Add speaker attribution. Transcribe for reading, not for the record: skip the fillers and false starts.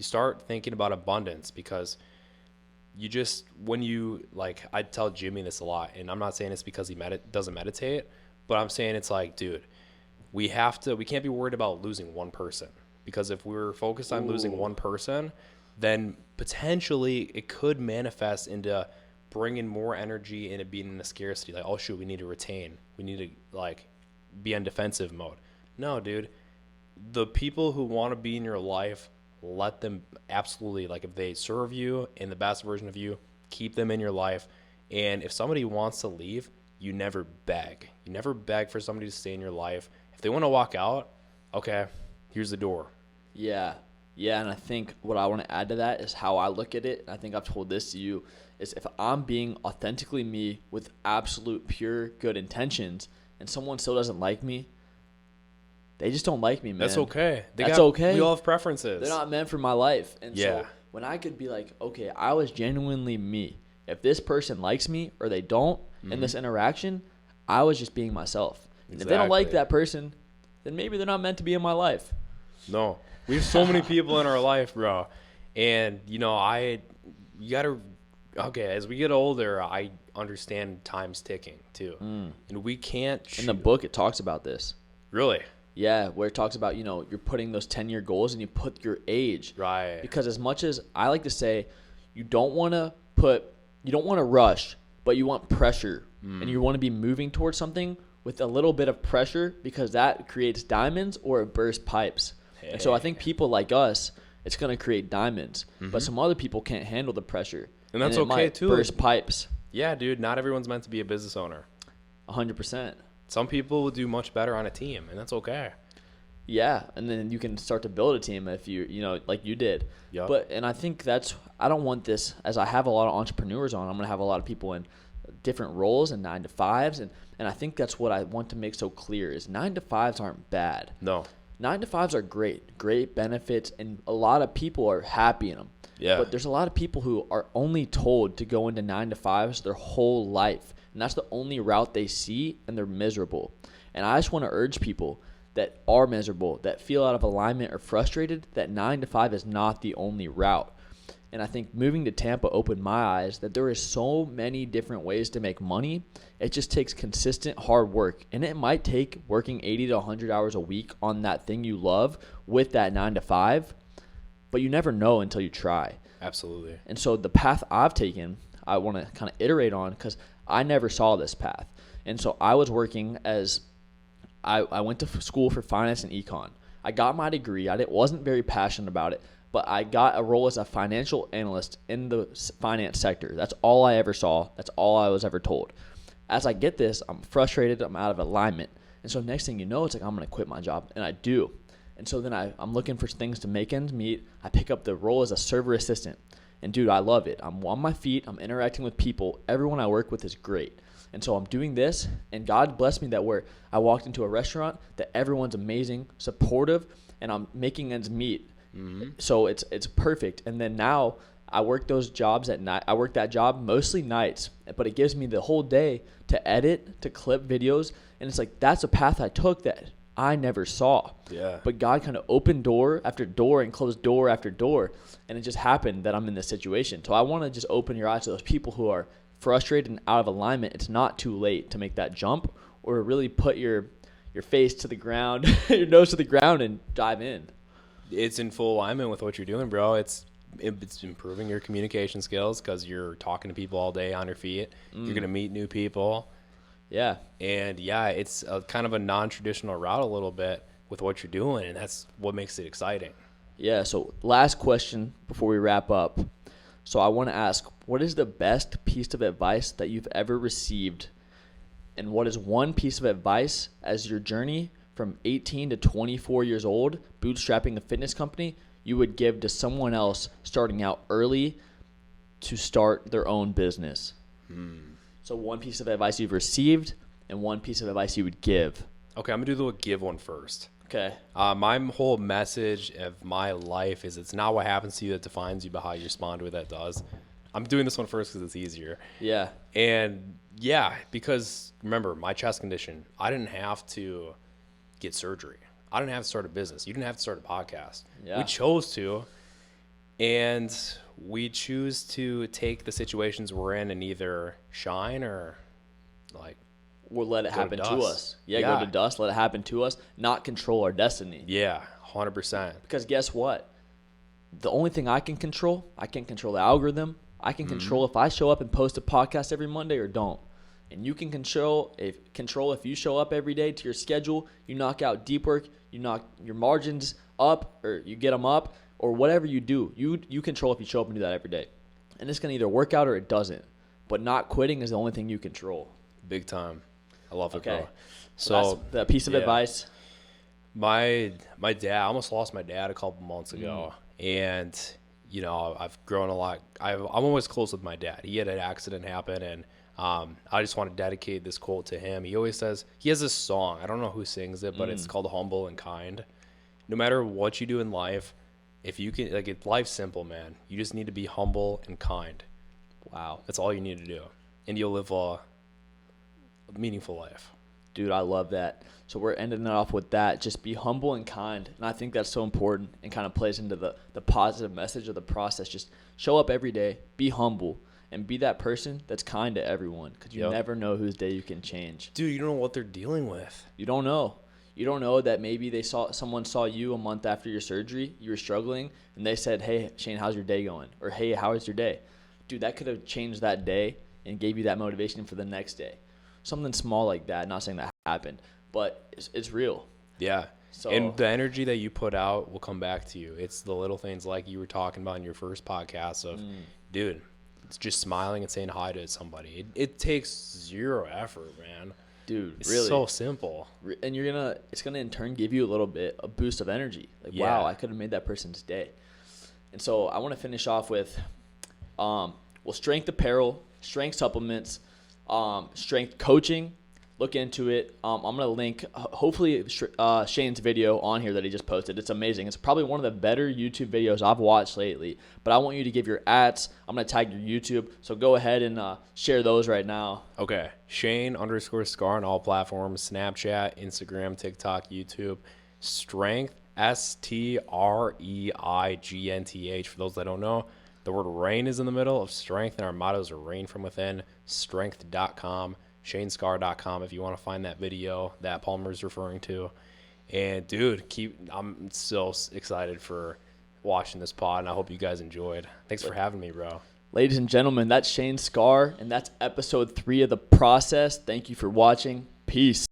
Speaker 1: start thinking about abundance, because you just, when you, like, I tell Jimmy this a lot, and I'm not saying it's because he doesn't meditate, but I'm saying it's like, dude, we can't be worried about losing one person, because if we're focused on losing one person, then potentially it could manifest into bringing more energy into being in a scarcity. Like, oh shoot, we need to retain. We need to, like, be on defensive mode. No, dude. The people who want to be in your life, let them absolutely, like, if they serve you in the best version of you, keep them in your life. And if somebody wants to leave, you never beg. You never beg for somebody to stay in your life. If they want to walk out, okay, here's the door.
Speaker 2: Yeah. Yeah, and I think what I want to add to that is how I look at it, and I think I've told this to you, is if I'm being authentically me with absolute pure good intentions and someone still doesn't like me, they just don't like me, man.
Speaker 1: That's okay.
Speaker 2: That's okay.
Speaker 1: We all have preferences.
Speaker 2: They're not meant for my life. And
Speaker 1: Yeah.
Speaker 2: so when I could be like, okay, I was genuinely me. If this person likes me or they don't in this interaction, I was just being myself. And if they don't like that person, then maybe they're not meant to be in my life.
Speaker 1: No. We have so many people in our life, bro. And, you know, as we get older, I understand time's ticking too. And we can't.
Speaker 2: In the book, it talks about this.
Speaker 1: Really?
Speaker 2: Yeah, where it talks about, you know, you're putting those 10-year goals and you put your age.
Speaker 1: Right.
Speaker 2: Because as much as I like to say, you don't want to rush, but you want pressure. And you want to be moving towards something with a little bit of pressure, because that creates diamonds or it bursts pipes. And so I think people like us, it's going to create diamonds. But some other people can't handle the pressure.
Speaker 1: And that's
Speaker 2: it
Speaker 1: okay,
Speaker 2: might
Speaker 1: too.
Speaker 2: Burst pipes.
Speaker 1: Yeah, dude. Not everyone's meant to be a business owner.
Speaker 2: 100%.
Speaker 1: Some people will do much better on a team, and that's okay.
Speaker 2: Yeah, and then you can start to build a team if you know, like you did.
Speaker 1: Yep.
Speaker 2: And I think I don't want this, as I have a lot of entrepreneurs on, I'm going to have a lot of people in different roles and 9-to-5s. And I think that's what I want to make so clear is 9-to-5s aren't bad.
Speaker 1: No.
Speaker 2: 9-to-5s are great benefits, and a lot of people are happy in them.
Speaker 1: Yeah.
Speaker 2: But there's a lot of people who are only told to go into 9-to-5s their whole life, and that's the only route they see, and they're miserable. And I just want to urge people that are miserable, that feel out of alignment or frustrated, that 9-to-5 is not the only route. And I think moving to Tampa opened my eyes that there is so many different ways to make money. It just takes consistent hard work. And it might take working 80 to 100 hours a week on that thing you love with that 9-to-5, but you never know until you try.
Speaker 1: Absolutely.
Speaker 2: And so the path I've taken, I want to kind of iterate on, because I never saw this path. And so I was working as I went to school for finance and econ. I got my degree. I wasn't very passionate about it, but I got a role as a financial analyst in the finance sector. That's all I ever saw. That's all I was ever told. As I get this, I'm frustrated. I'm out of alignment. And so next thing you know, it's like, I'm going to quit my job. And I do. And so then I'm looking for things to make ends meet. I pick up the role as a server assistant. And dude, I love it. I'm on my feet. I'm interacting with people. Everyone I work with is great. And so I'm doing this, and God blessed me that where I walked into a restaurant that everyone's amazing, supportive, and I'm making ends meet. So it's perfect. And then now I work those jobs at night. I work that job mostly nights, but it gives me the whole day to edit, to clip videos. And it's like, that's a path I took that I never saw.
Speaker 1: Yeah.
Speaker 2: But God kind of opened door after door and closed door after door. And it just happened that I'm in this situation. So I want to just open your eyes to those people who are frustrated and out of alignment. It's not too late to make that jump, or really put your face to the ground, your nose to the ground, and dive in.
Speaker 1: It's in full alignment with what you're doing, bro. It's improving your communication skills, because you're talking to people all day on your feet. You're going to meet new people.
Speaker 2: Yeah.
Speaker 1: And yeah, it's a kind of a non-traditional route a little bit with what you're doing, and that's what makes it exciting.
Speaker 2: Yeah. So last question before we wrap up. So I want to ask, what is the best piece of advice that you've ever received? And what is one piece of advice as your journey from 18 to 24 years old, bootstrapping a fitness company, you would give to someone else starting out early to start their own business? So one piece of advice you've received and one piece of advice you would give.
Speaker 1: Okay, I'm going to do the give one first.
Speaker 2: Okay.
Speaker 1: My whole message of my life is, it's not what happens to you that defines you, but how you respond to it that does. I'm doing this one first because it's easier.
Speaker 2: Yeah.
Speaker 1: And yeah, because remember, my chest condition, I didn't have to get surgery. I didn't have to start a business. You didn't have to start a podcast.
Speaker 2: Yeah.
Speaker 1: We chose to. And we choose to take the situations we're in and either shine or like
Speaker 2: We'll let it
Speaker 1: go to
Speaker 2: happen to
Speaker 1: dust.
Speaker 2: us. Yeah, go to dust, let it happen to us, not control our destiny.
Speaker 1: Yeah, 100%.
Speaker 2: Because guess what? The only thing I can control the algorithm. I can control if I show up and post a podcast every Monday or don't. And you can control if you show up every day to your schedule, you knock out deep work, you knock your margins up, or you get them up, or whatever you do. You control if you show up and do that every day. And it's going to either work out or it doesn't. But not quitting is the only thing you control.
Speaker 1: Big time. I love it,
Speaker 2: Okay.
Speaker 1: bro.
Speaker 2: So that's the piece of advice.
Speaker 1: My dad, I almost lost my dad a couple months ago. And, you know, I've grown a lot. I'm always close with my dad. He had an accident happen, and I just want to dedicate this quote to him. He always says, he has this song. I don't know who sings it, but it's called Humble and Kind. No matter what you do in life, if you can, like, life's simple, man. You just need to be humble and kind.
Speaker 2: Wow.
Speaker 1: That's all you need to do. And you'll live a meaningful life.
Speaker 2: Dude, I love that. So we're ending it off with that. Just be humble and kind. And I think that's so important and kind of plays into the positive message of the process. Just show up every day, be humble, and be that person that's kind to everyone, because you never know whose day you can change.
Speaker 1: Dude, you don't know what they're dealing with.
Speaker 2: You don't know. You don't know that maybe someone saw you a month after your surgery, you were struggling, and they said, hey, Shane, how's your day going? Or, hey, how is your day? Dude, that could have changed that day and gave you that motivation for the next day. Something small like that. Not saying that happened, but it's real.
Speaker 1: Yeah.
Speaker 2: So,
Speaker 1: and the energy that you put out will come back to you. It's the little things like you were talking about in your first podcast of, dude, it's just smiling and saying hi to somebody. It takes zero effort, man.
Speaker 2: Dude,
Speaker 1: it's
Speaker 2: really
Speaker 1: so simple.
Speaker 2: And it's gonna in turn give you a boost of energy. Like, wow, I could have made that person's day. And so I want to finish off with, strength apparel, strength supplements, strength coaching. Look into it. I'm going to link, hopefully, Shane's video on here that he just posted. It's amazing. It's probably one of the better YouTube videos I've watched lately. But I want you to give your ats. I'm going to tag your YouTube. So go ahead and share those right now.
Speaker 1: Okay. Shane_Scar on all platforms. Snapchat, Instagram, TikTok, YouTube. Strength, STREIGNTH. For those that don't know, the word rain is in the middle of strength, and our mottos are rain from within. Strength.com. ShaneScar.com if you want to find that video that Palmer's referring to. And dude, I'm so excited for watching this pod, and I hope you guys enjoyed. Thanks for having me, bro.
Speaker 2: Ladies and gentlemen, that's Shane Scar, and that's episode 3 of The Process. Thank you for watching. Peace.